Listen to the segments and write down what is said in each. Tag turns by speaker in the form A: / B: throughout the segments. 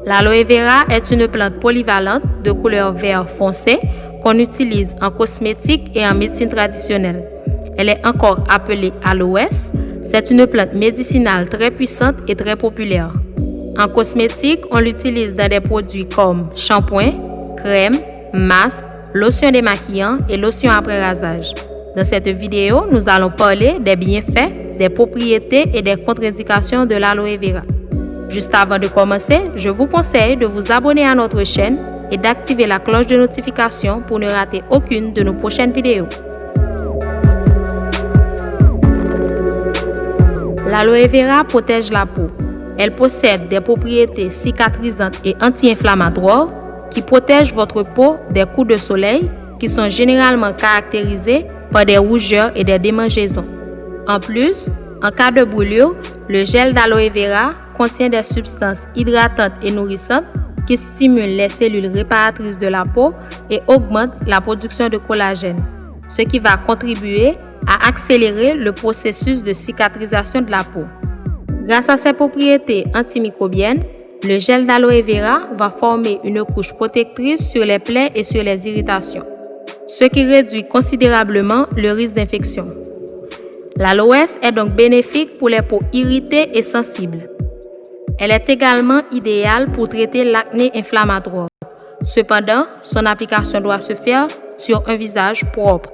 A: L'aloe vera est une plante polyvalente de couleur vert foncé qu'on utilise en cosmétique et en médecine traditionnelle. Elle est encore appelée aloès. C'est une plante médicinale très puissante et très populaire. En cosmétique, on l'utilise dans des produits comme shampoing, crème, masque, lotion démaquillant et lotion après rasage. Dans cette vidéo, nous allons parler des bienfaits, des propriétés et des contre-indications de l'aloe vera. Juste avant de commencer, je vous conseille de vous abonner à notre chaîne et d'activer la cloche de notification pour ne rater aucune de nos prochaines vidéos. L'aloe vera protège la peau. Elle possède des propriétés cicatrisantes et anti-inflammatoires qui protègent votre peau des coups de soleil qui sont généralement caractérisés par des rougeurs et des démangeaisons. En plus, en cas de brûlure, le gel d'aloe vera contient des substances hydratantes et nourrissantes qui stimulent les cellules réparatrices de la peau et augmentent la production de collagène, ce qui va contribuer à accélérer le processus de cicatrisation de la peau. Grâce à ses propriétés antimicrobiennes, le gel d'aloe vera va former une couche protectrice sur les plaies et sur les irritations, ce qui réduit considérablement le risque d'infection. L'aloès est donc bénéfique pour les peaux irritées et sensibles. Elle est également idéale pour traiter l'acné inflammatoire. Cependant, son application doit se faire sur un visage propre.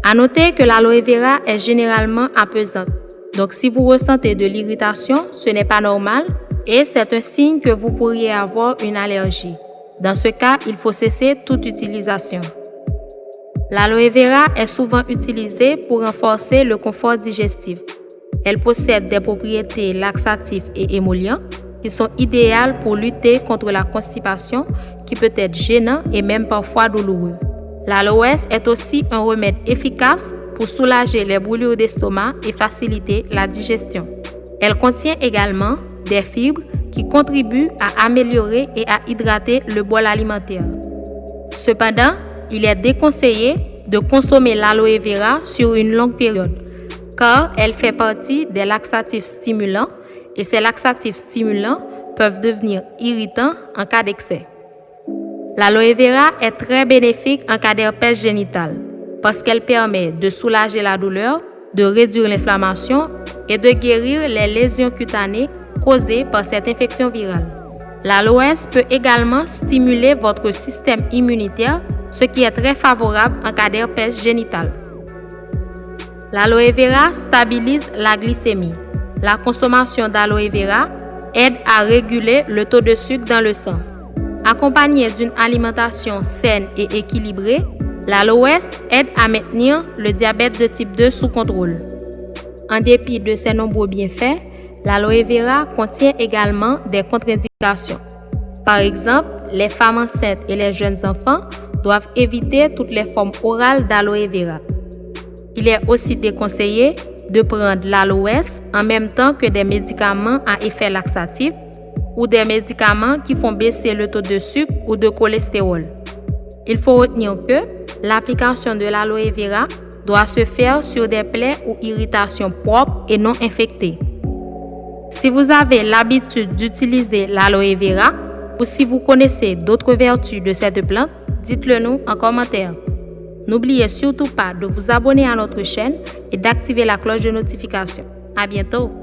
A: À noter que l'aloe vera est généralement apaisante. Donc, si vous ressentez de l'irritation, ce n'est pas normal et c'est un signe que vous pourriez avoir une allergie. Dans ce cas, il faut cesser toute utilisation. L'aloe vera est souvent utilisée pour renforcer le confort digestif. Elle possède des propriétés laxatives et émollients qui sont idéales pour lutter contre la constipation qui peut être gênant et même parfois douloureux. L'aloès est aussi un remède efficace pour soulager les brûlures d'estomac et faciliter la digestion. Elle contient également des fibres qui contribuent à améliorer et à hydrater le bol alimentaire. Cependant, il est déconseillé de consommer l'aloe vera sur une longue période car elle fait partie des laxatifs stimulants et ces laxatifs stimulants peuvent devenir irritants en cas d'excès. L'aloe vera est très bénéfique en cas d'herpès génital parce qu'elle permet de soulager la douleur, de réduire l'inflammation et de guérir les lésions cutanées causées par cette infection virale. L'aloès peut également stimuler votre système immunitaire, ce qui est très favorable en cas d'herpès génital. L'aloe vera stabilise la glycémie. La consommation d'aloe vera aide à réguler le taux de sucre dans le sang. Accompagnée d'une alimentation saine et équilibrée, l'aloès aide à maintenir le diabète de type 2 sous contrôle. En dépit de ses nombreux bienfaits, l'aloe vera contient également des contre-indications. Par exemple, les femmes enceintes et les jeunes enfants doivent éviter toutes les formes orales d'aloe vera. Il est aussi déconseillé de prendre l'aloès en même temps que des médicaments à effet laxatif ou des médicaments qui font baisser le taux de sucre ou de cholestérol. Il faut retenir que l'application de l'aloe vera doit se faire sur des plaies ou irritations propres et non infectées. Si vous avez l'habitude d'utiliser l'aloe vera ou si vous connaissez d'autres vertus de cette plante, dites-le nous en commentaire. N'oubliez surtout pas de vous abonner à notre chaîne et d'activer la cloche de notification. À bientôt!